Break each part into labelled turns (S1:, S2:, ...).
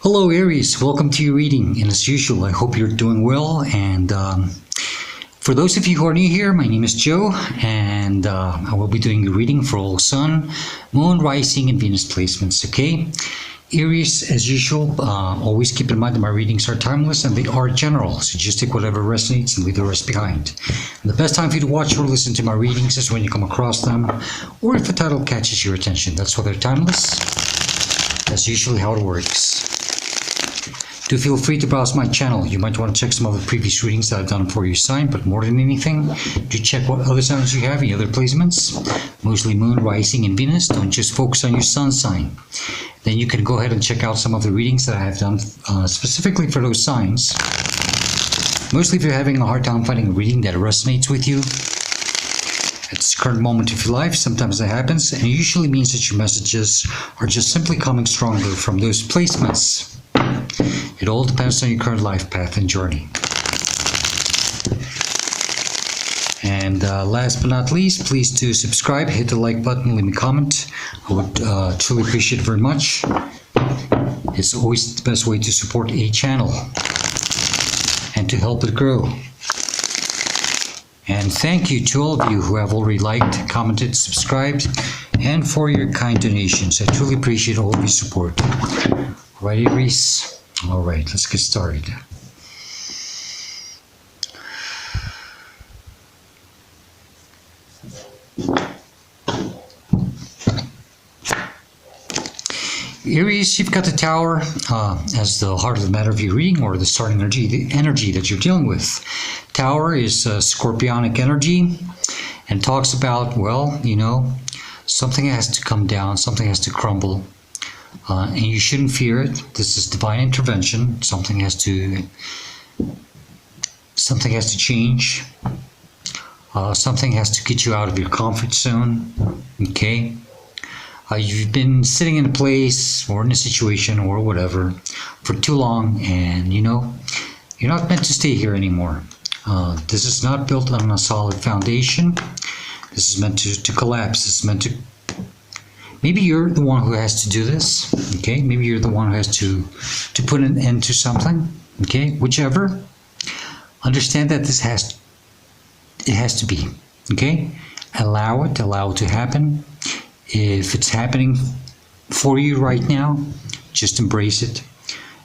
S1: Hello Aries, welcome to your reading, and as usual I hope you're doing well. And for those of you who are new here, my name is Joe, and I will be doing your reading for all Sun, Moon, Rising, and Venus placements. Okay, Aries, as usual, always keep in mind that my readings are timeless and they are general, so just take whatever resonates and leave the rest behind. And the best time for you to watch or listen to my readings is when you come across them, or if a title catches your attention. That's why they're timeless. That's usually how it works. Do feel free to browse my channel. You might want to check some of the previous readings that I've done for your sign, but more than anything, do check what other signs you have, any other placements, mostly Moon, Rising, and Venus. Don't just focus on your Sun sign. Then you can go ahead and check out some of the readings that I have done specifically for those signs. Mostly if you're having a hard time finding a reading that resonates with you at this current moment of your life, sometimes that happens, and it usually means that your messages are just simply coming stronger from those placements. It all depends on your current life path and journey. And last but not least, please do subscribe, hit the like button, leave me a comment. I would truly appreciate it very much. It's always the best way to support a channel and to help it grow. And thank you to all of you who have already liked, commented, subscribed, and for your kind donations. I truly appreciate all of your support. Alrighty, Aries. All right, let's get started. Aries, you've got the Tower as the heart of the matter of your reading, or the starting energy, the energy that you're dealing with. Tower is scorpionic energy and talks about, well, you know, something has to come down, something has to crumble. And you shouldn't fear it. This is divine intervention. Something has to change. Something has to get you out of your comfort zone. Okay. You've been sitting in a place or in a situation or whatever for too long, and you know you're not meant to stay here anymore. This is not built on a solid foundation. This is meant to collapse. This is meant to. Maybe you're the one who has to do this, okay? Maybe you're the one who has to put an end to something, okay? Whichever. Understand that it has to be, okay? Allow it to happen. If it's happening for you right now, just embrace it.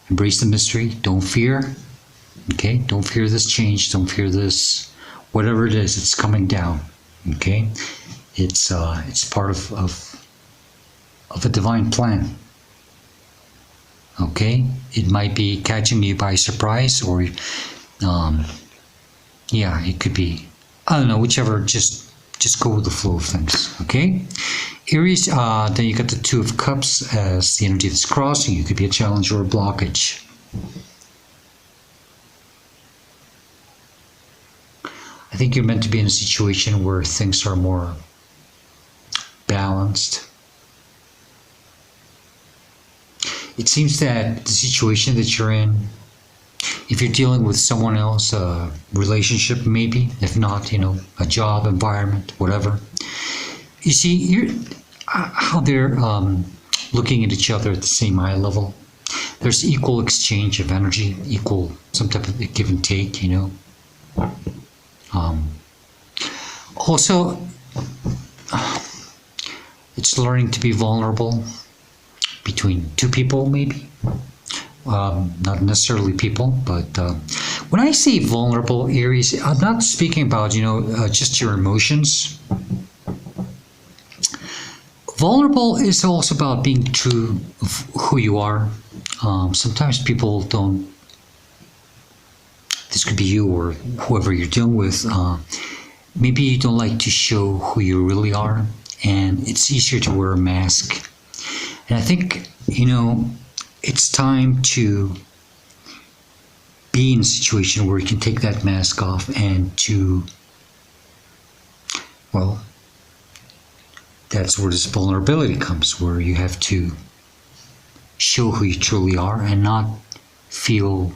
S1: Embrace the mystery. Don't fear, okay? Don't fear this change. Don't fear this, whatever it is, it's coming down, okay? It's part of a divine plan. Okay, it might be catching you by surprise, or yeah, it could be, I don't know, whichever. Just go with the flow of things. Okay, Aries. Then you got the Two of Cups as the energy that's crossing. It could be a challenge or a blockage. I think you're meant to be in a situation where things are more balanced. It seems that the situation that you're in, if you're dealing with someone else, a relationship maybe, if not, you know, a job, environment, whatever. You see, how they're looking at each other at the same eye level. There's equal exchange of energy, equal, some type of give and take, you know. Also, it's learning to be vulnerable between two people, maybe. Not necessarily people, but when I say vulnerable, Aries, I'm not speaking about, you know, just your emotions. Vulnerable is also about being true of who you are. Sometimes people don't, this could be you or whoever you're dealing with, maybe you don't like to show who you really are, and it's easier to wear a mask. And I think, you know, it's time to be in a situation where you can take that mask off and to, well, that's where this vulnerability comes, where you have to show who you truly are and not feel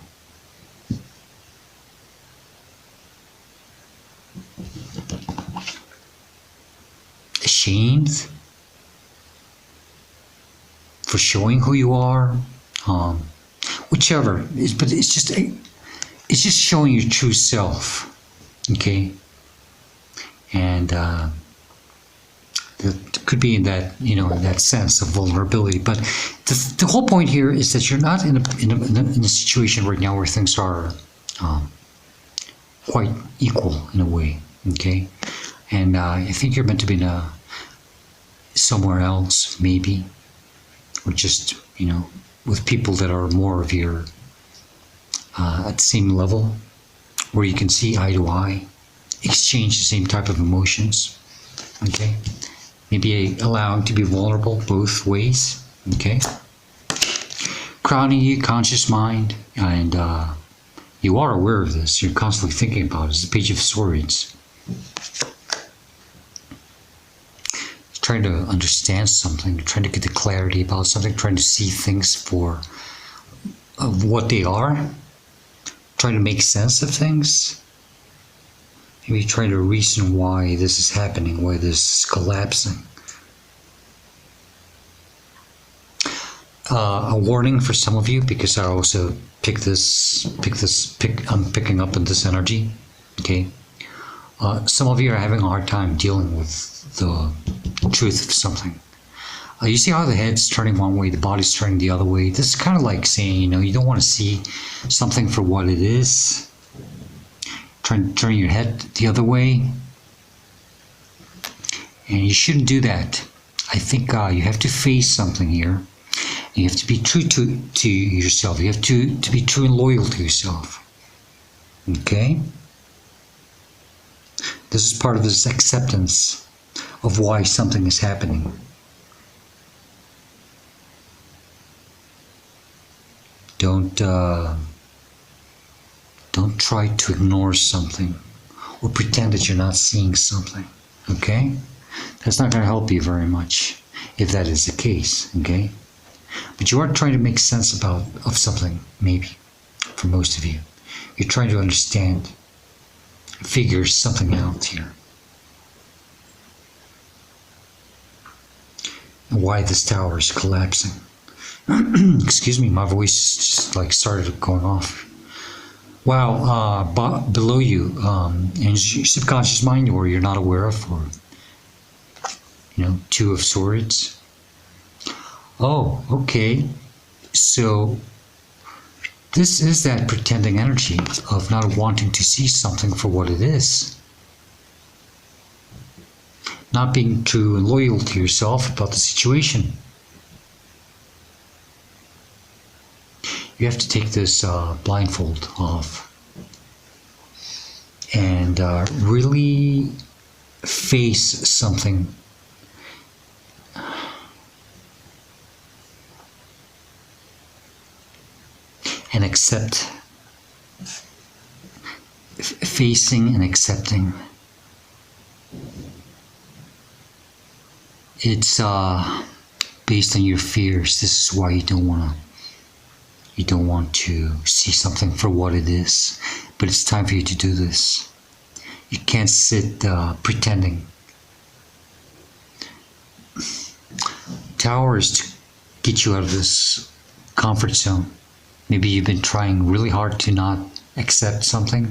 S1: ashamed for showing who you are. whichever. But it's just showing your true self, okay? And that could be in that, in that sense of vulnerability. But the whole point here is that you're not in a situation right now where things are quite equal in a way, okay? And I think you're meant to be somewhere else, maybe, or just, with people that are more of your at the same level, where you can see eye to eye, exchange the same type of emotions, okay? Maybe allowing to be vulnerable both ways, okay? Crowning you, conscious mind, and you are aware of this. You're constantly thinking about it. It's the Page of Swords. Trying to understand something, trying to get the clarity about something, trying to see things for what they are, trying to make sense of things. Maybe trying to reason why this is happening, why this is collapsing. A warning for some of you, because I also I'm picking up on this energy, okay? Some of you are having a hard time dealing with the truth of something. You see how the head's turning one way, the body's turning the other way. This is kind of like saying, you don't want to see something for what it is. Trying to turn your head the other way. And you shouldn't do that. I think you have to face something here. You have to be true to yourself. You have to be true and loyal to yourself. Okay? This is part of this acceptance of why something is happening. Don't try to ignore something or pretend that you're not seeing something, okay? That's not going to help you very much if that is the case, okay? But you are trying to make sense of something, maybe, for most of you. You're trying to understand, figure something out here. And why this tower is collapsing. Excuse me, my voice just started going off. Wow, below you, in your subconscious mind, or you're not aware of, or Two of Swords. Oh, okay. So this is that pretending energy of not wanting to see something for what it is. Not being true and loyal to yourself about the situation. You have to take this blindfold off and really face something and accept, facing and accepting. It's based on your fears. This is why you don't want to see something for what it is. But it's time for you to do this. You can't sit pretending. Tower is to get you out of this comfort zone. Maybe you've been trying really hard to not accept something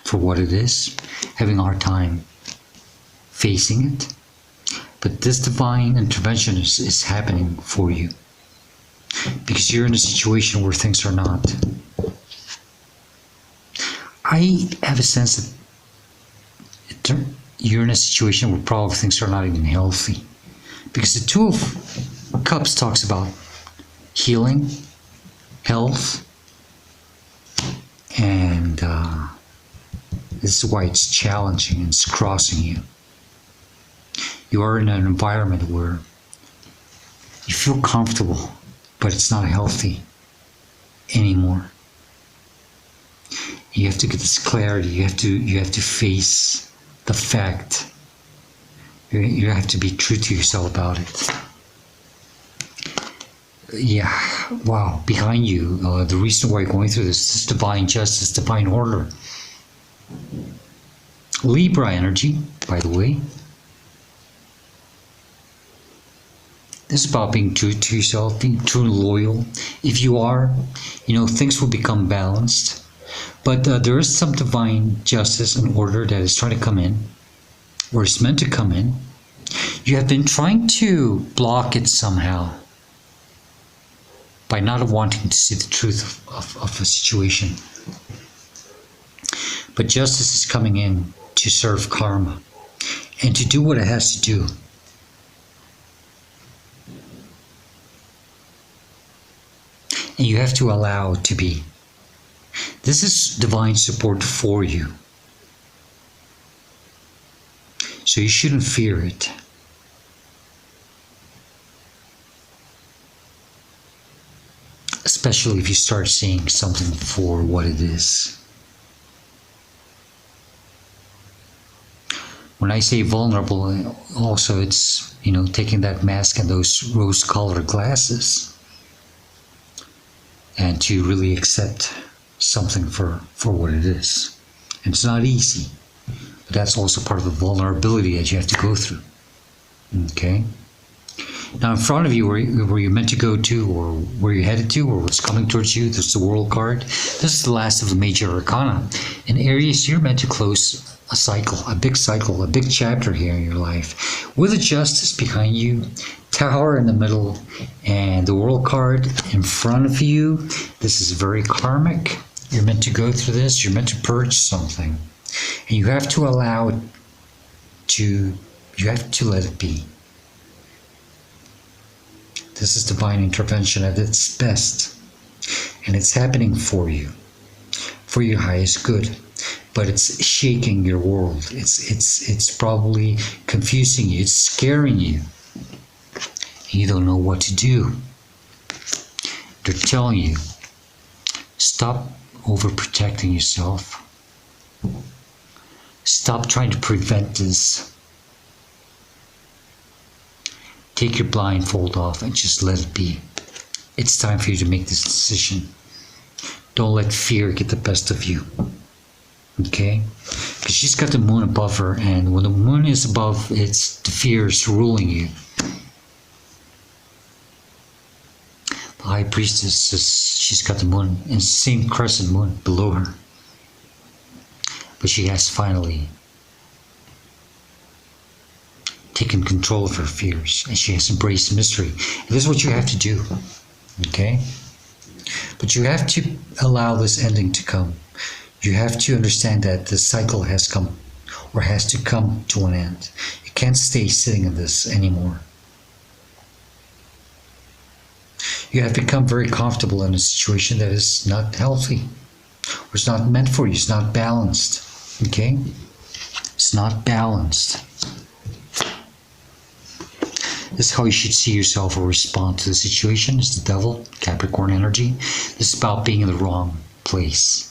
S1: for what it is, having a hard time facing it. But this divine intervention is happening for you, because you're in a situation where things are not. I have a sense that you're in a situation where probably things are not even healthy, because the Two of Cups talks about healing, health, and this is why it's challenging and it's crossing you. You are in an environment where you feel comfortable, but it's not healthy anymore. You have to get this clarity. You have to face the fact. You have to be true to yourself about it. Yeah, wow, behind you, the reason why you're going through this is divine justice, divine order. Libra energy, by the way. This is about being true to yourself, being true and loyal. If you are, things will become balanced. But there is some divine justice and order that is trying to come in, or is meant to come in. You have been trying to block it somehow by not wanting to see the truth of a situation. But justice is coming in to serve karma and to do what it has to do. And you have to allow it to be. This is divine support for you. So you shouldn't fear it. Especially if you start seeing something for what it is. When I say vulnerable, also it's, taking that mask and those rose-colored glasses and to really accept something for what it is. And it's not easy, but that's also part of the vulnerability that you have to go through. Okay? Now in front of you, where you're meant to go to, or where you're headed to, or what's coming towards you, there's the World card. This is the last of the major arcana. In Aries, you're meant to close a cycle, a big chapter here in your life, with a justice behind you, Tower in the middle, and the World card in front of you. This is very karmic. You're meant to go through this. You're meant to purge something, and you have to allow it to. You have to let it be. This is divine intervention at its best, and it's happening for you, for your highest good. But it's shaking your world. It's probably confusing you. It's scaring you. You don't know what to do. They're telling you, stop overprotecting yourself. Stop trying to prevent this. Take your blindfold off and just let it be. It's time for you to make this decision. Don't let fear get the best of you. Okay? Because she's got the moon above her, and when the moon is above, it's the fears ruling you. The high priestess, she's got the moon, and the same crescent moon below her. But she has finally taken control of her fears, and she has embraced mystery. And this is what you have to do. Okay? But you have to allow this ending to come. You have to understand that the cycle has come, or has to come to an end. You can't stay sitting in this anymore. You have become very comfortable in a situation that is not healthy, or it's not meant for you. It's not balanced. Okay? It's not balanced. This is how you should see yourself or respond to the situation. It's the devil, Capricorn energy. This is about being in the wrong place.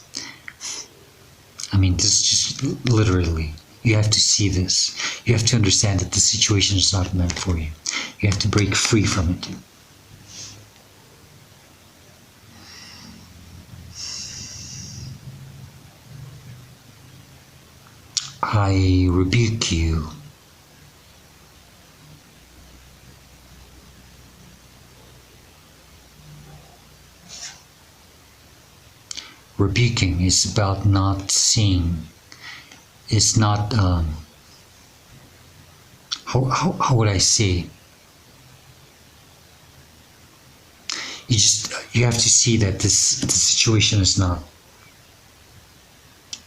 S1: I mean, this is just literally, you have to see this. You have to understand that the situation is not meant for you. You have to break free from it. I rebuke you. Rebuking is about not seeing. It's not, how would I say? You have to see that the situation is not,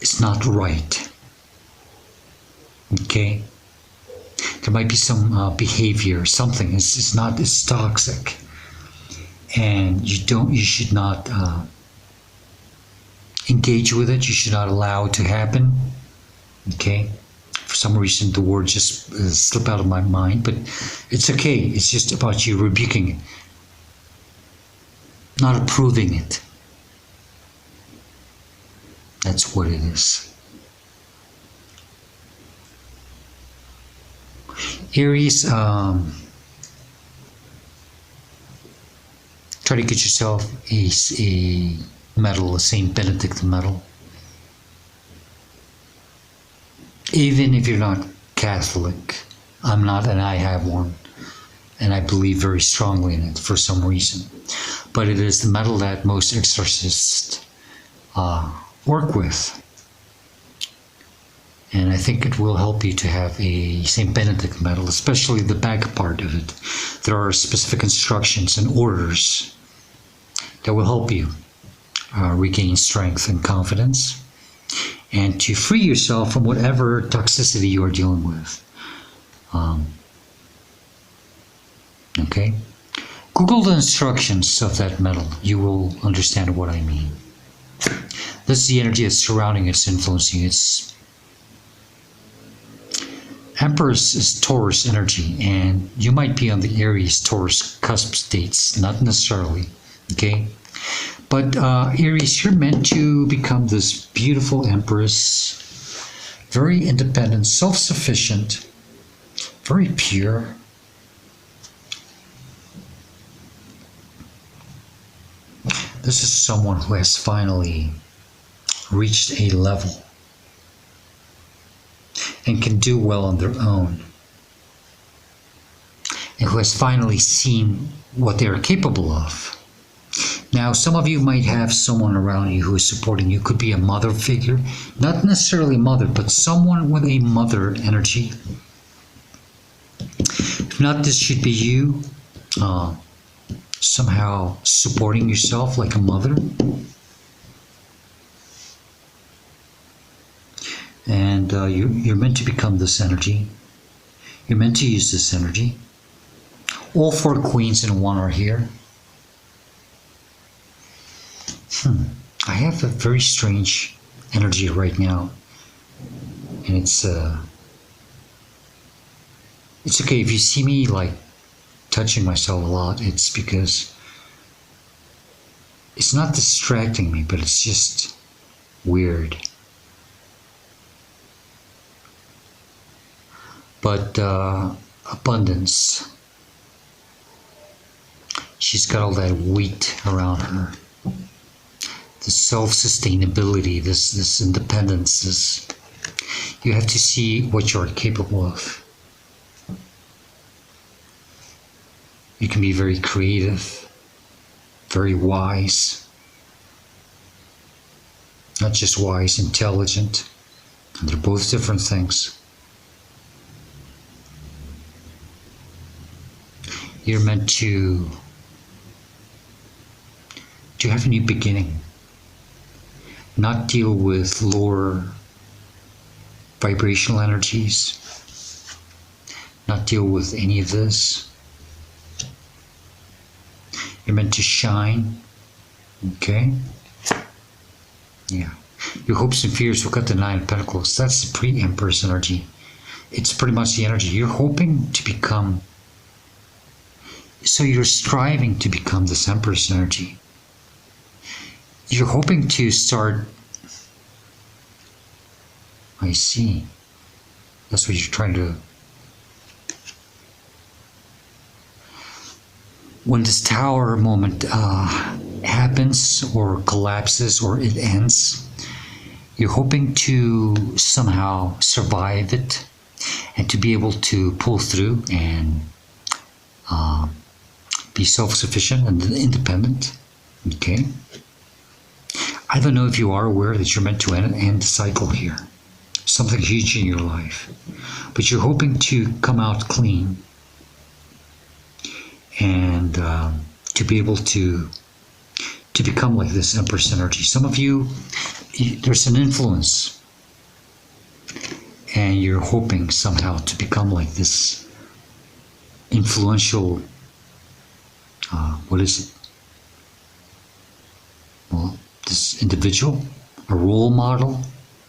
S1: it's not right. Okay? There might be some behavior, something. It's toxic. And you should not engage with it. You should not allow it to happen. Okay? For some reason, the word just slipped out of my mind, but it's okay. It's just about you rebuking it, not approving it. That's what it is. Aries, try to get yourself a medal, a Saint Benedict medal. Even if you're not Catholic, I'm not, and I have one. and I believe very strongly in it for some reason. But it is the metal that most exorcists work with. And I think it will help you to have a St. Benedict medal, especially the back part of it. There are specific instructions and orders that will help you regain strength and confidence, and to free yourself from whatever toxicity you are dealing with. Okay? Google the instructions of that metal. You will understand what I mean. This is the energy that's surrounding it's influencing. It's Empress is Taurus energy, and you might be on the Aries Taurus cusp states, not necessarily. Okay? But Aries, you're meant to become this beautiful Empress, very independent, self-sufficient, very pure. This is someone who has finally reached a level and can do well on their own, and who has finally seen what they are capable of. Now, some of you might have someone around you who is supporting you. Could be a mother figure, not necessarily a mother, but someone with a mother energy. If not, this should be you somehow supporting yourself like a mother. And you're meant to become this energy. You're meant to use this energy. All four queens in one are here. I have a very strange energy right now, and it's okay if you see me like touching myself a lot. It's because it's not distracting me, but it's just weird. But abundance. She's got all that weight around her. The self-sustainability, this independence, you have to see what you're capable of. You can be very creative, very wise, not just wise, intelligent, and they're both different things. You're meant to have a new beginning. Not deal with lower vibrational energies, not deal with any of this. You're meant to shine, okay? Yeah. Your hopes and fears, we've got the Nine of Pentacles. That's the pre-Empress energy. It's pretty much the energy. You're hoping to become, so you're striving to become this Empress energy. You're hoping to start, I see. That's what you're trying to. When this Tower moment happens or collapses or it ends, you're hoping to somehow survive it and to be able to pull through and be self-sufficient and independent. Okay? I don't know if you are aware that you're meant to end the cycle here. Something huge in your life. But you're hoping to come out clean and to be able to become like this Empress energy. Some of you, there's an influence and you're hoping somehow to become like this influential, what is it? Well, this individual, a role model,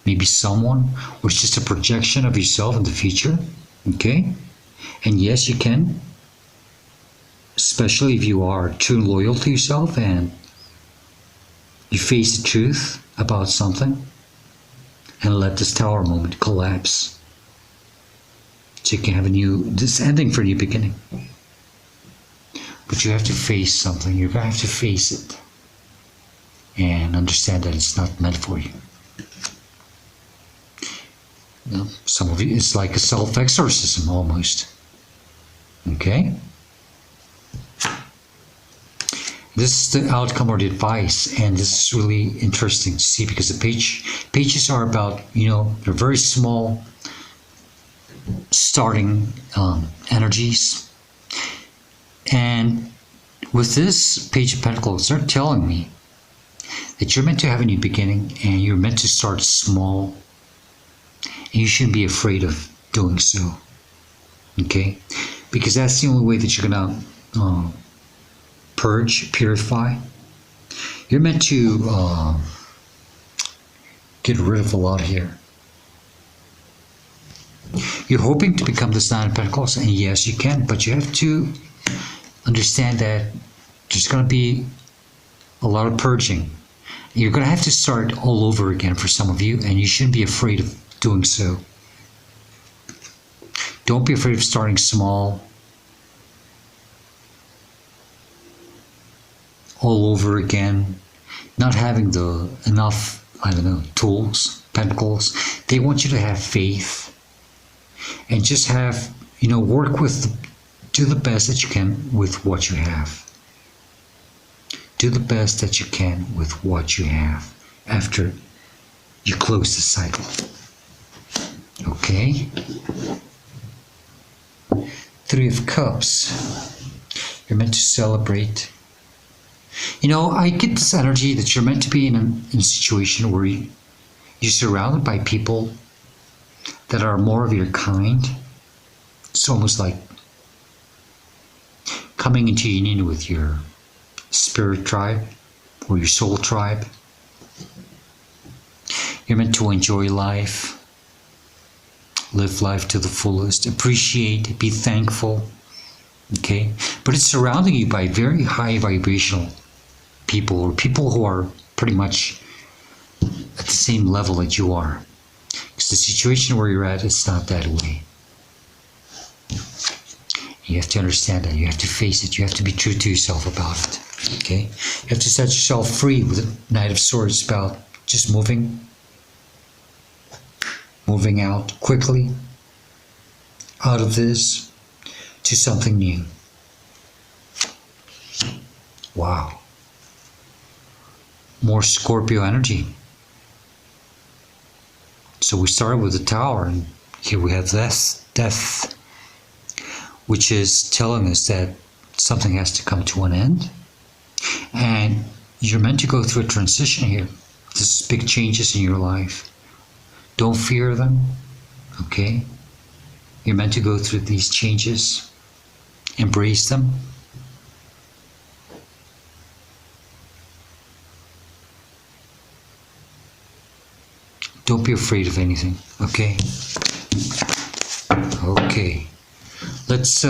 S1: maybe someone, or it's just a projection of yourself in the future, okay? And yes, you can, especially if you are true and loyal to yourself and you face the truth about something and let this Tower moment collapse so you can have this ending for a new beginning. But you have to face something. You're going to have to face it and understand that it's not meant for you. You know, some of you, it's like a self-exorcism almost. Okay? This is the outcome or the advice, and this is really interesting to see because the pages are about, they're very small starting energies. And with this Page of Pentacles, they're telling me that you're meant to have a new beginning and you're meant to start small, and you shouldn't be afraid of doing so. Okay? Because that's the only way that you're going to purge, purify. You're meant to get rid of a lot here. You're hoping to become this Nine of Pentacles, and yes, you can, but you have to understand that there's going to be a lot of purging. You're going to have to start all over again for some of you, and you shouldn't be afraid of doing so. Don't be afraid of starting small, all over again, not having enough, tools, pentacles. They want you to have faith and just have, work do the best that you can with what you have. Do the best that you can with what you have after you close the cycle. Okay? Three of Cups. You're meant to celebrate. I get this energy that you're meant to be in a situation where you're surrounded by people that are more of your kind. It's almost like coming into union with your spirit tribe or your soul tribe. You're meant to enjoy life, live life to the fullest, appreciate, be thankful. Okay? But it's surrounding you by very high vibrational people, or people who are pretty much at the same level that you are. Because the situation where you're at, it's not that way. You have to understand that. You have to face it. You have to be true to yourself about it. Okay? You have to set yourself free with the Knight of Swords about just moving out quickly out of this to something new. Wow. More Scorpio energy. So we started with the Tower, and here we have death, which is telling us that something has to come to an end. And you're meant to go through a transition here. This is big changes in your life. Don't fear them, okay? You're meant to go through these changes. Embrace them. Don't be afraid of anything, okay? Okay. Let's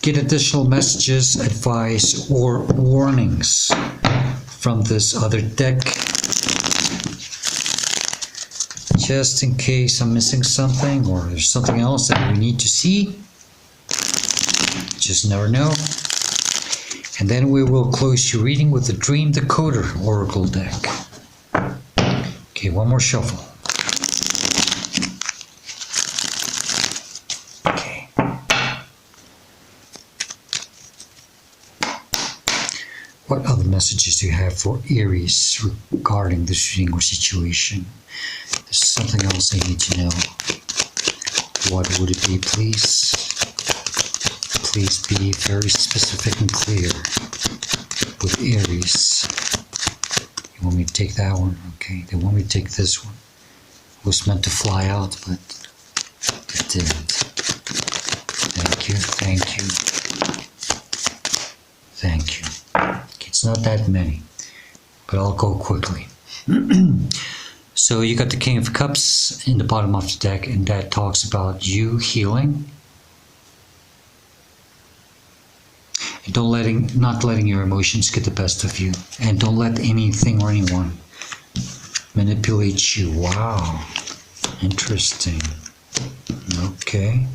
S1: get additional messages, advice, or warnings from this other deck. Just in case I'm missing something or there's something else that we need to see. Just never know. And then we will close your reading with the Dream Decoder Oracle deck. Okay, one more shuffle. Okay. What other messages do you have for Aries regarding this reading or situation? There's something else I need to know. What would it be, please? Please be very specific and clear with Aries. You want me to take that one? Okay, they want me to take this one. It was meant to fly out, but it didn't. Thank you, thank you. Thank you. Okay, it's not that many, but I'll go quickly. So you got the King of Cups in the bottom of the deck, and that talks about you healing. And not letting your emotions get the best of you. And don't let anything or anyone manipulate you. Wow. Interesting. Okay.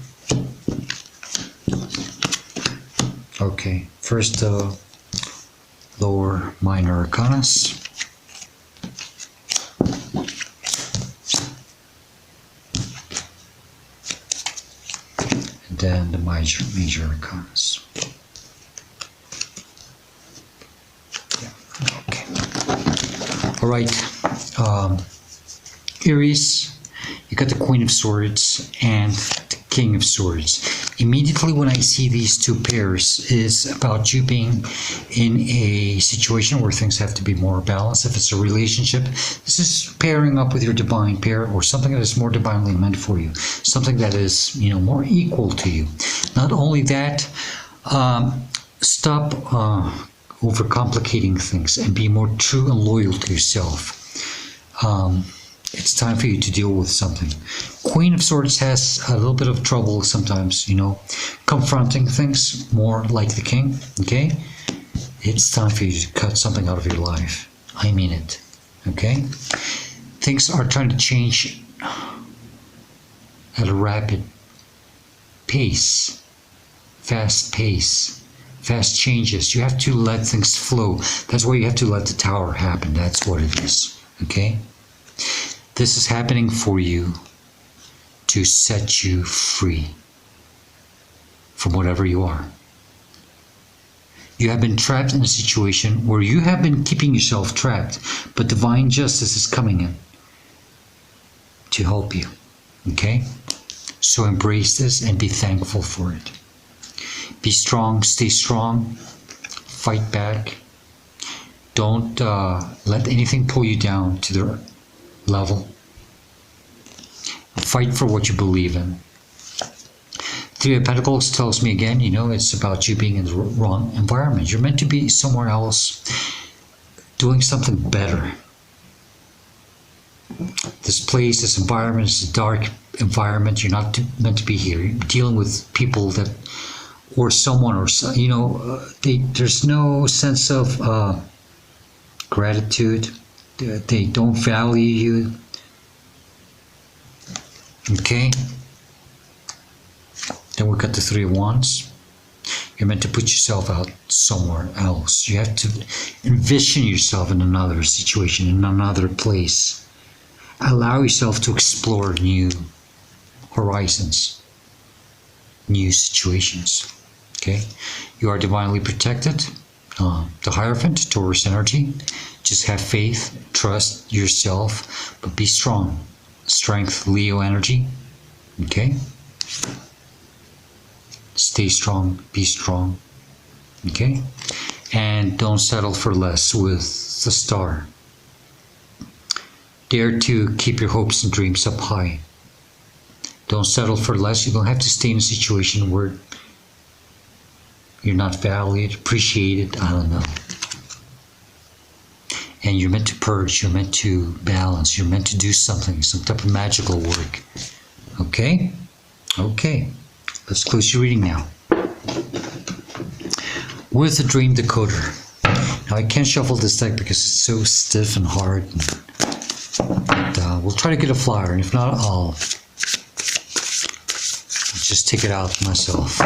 S1: Okay. First, lower minor arcanas. And then the major arcanas. All right, Aries, you got the Queen of Swords and the King of Swords. Immediately when I see these two pairs, it's about you being in a situation where things have to be more balanced. If it's a relationship, this is pairing up with your divine pair or something that is more divinely meant for you, something that is, more equal to you. Not only that, stop overcomplicating things and be more true and loyal to yourself. It's time for you to deal with something. Queen of Swords has a little bit of trouble sometimes, confronting things more like the King, okay? It's time for you to cut something out of your life. I mean it, okay? Things are trying to change at a rapid pace, fast changes. You have to let things flow. That's why you have to let the Tower happen. That's what it is, okay? This is happening for you to set you free from whatever you are. You have been trapped in a situation where you have been keeping yourself trapped, but divine justice is coming in to help you, okay? So embrace this and be thankful for it. Be strong, stay strong, fight back. Don't let anything pull you down to the level. Fight for what you believe in. Three of Pentacles tells me again, it's about you being in the wrong environment. You're meant to be somewhere else, doing something better. This place, this environment is a dark environment. You're not meant to be here. You're dealing with people that, or someone, or there's no sense of gratitude. They don't value you. Okay. Then we got the Three of Wands. You're meant to put yourself out somewhere else. You have to envision yourself in another situation, in another place. Allow yourself to explore new horizons, new situations. Okay. You are divinely protected. The Hierophant, Taurus energy. Just have faith, trust yourself, but be strong. Strength, Leo energy. Okay? Stay strong, be strong. Okay? And don't settle for less with the Star. Dare to keep your hopes and dreams up high. Don't settle for less. You don't have to stay in a situation where you're not valued, appreciated, I don't know. And you're meant to purge, you're meant to balance, you're meant to do something, some type of magical work. Okay? Okay. Let's close your reading now. With the Dream Decoder. Now I can't shuffle this deck because it's so stiff and hard. But, we'll try to get a flyer, and if not, I'll just take it out myself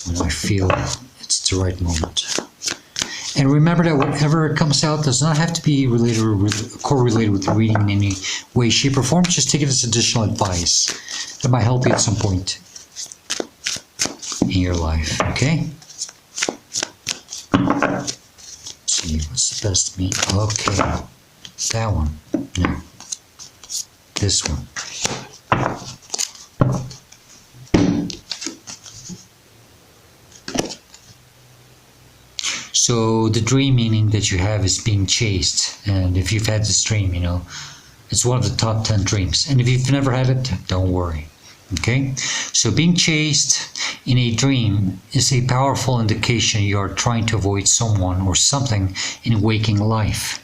S1: when I feel it's the right moment. And remember that whatever comes out does not have to be related or correlated with the reading in any way, shape, or form. Just take it as additional advice that might help you at some point in your life. Okay? Let's see, what's the best meat? Okay. That one. No. This one. So the dream meaning that you have is being chased. And if you've had this dream, it's one of the top 10 dreams. And if you've never had it, don't worry. Okay? So being chased in a dream is a powerful indication you are trying to avoid someone or something in waking life.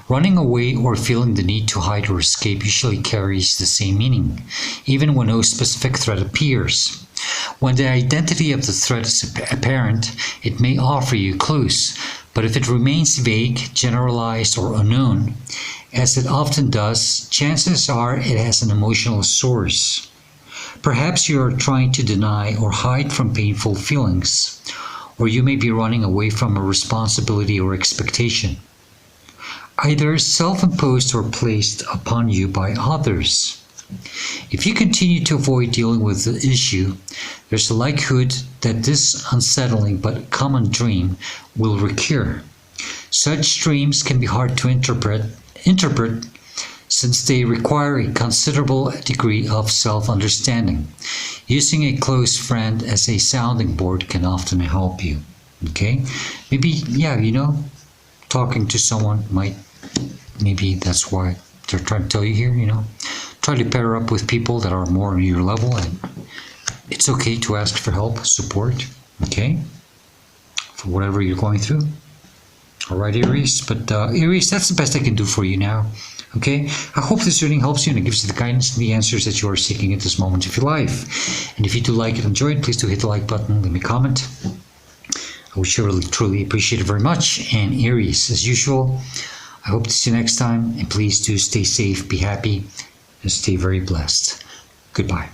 S1: Running away or feeling the need to hide or escape usually carries the same meaning, even when no specific threat appears. When the identity of the threat is apparent, it may offer you clues, but if it remains vague, generalized, or unknown, as it often does, chances are it has an emotional source. Perhaps you are trying to deny or hide from painful feelings, or you may be running away from a responsibility or expectation, either self-imposed or placed upon you by others. If you continue to avoid dealing with the issue, there's a likelihood that this unsettling but common dream will recur. Such dreams can be hard to interpret since they require a considerable degree of self-understanding. Using a close friend as a sounding board can often help you. Okay? Maybe, yeah, talking to someone maybe that's why they're trying to tell you here. Try to pair up with people that are more on your level, and it's okay to ask for help, support, okay? For whatever you're going through. All right, Aries, but Aries, that's the best I can do for you now. Okay, I hope this reading helps you and it gives you the guidance and the answers that you are seeking at this moment of your life. And if you do like it and enjoy it, please do hit the like button, leave me a comment. I would surely truly appreciate it very much. And Aries, as usual, I hope to see you next time. And please do stay safe, be happy, and stay very blessed. Goodbye.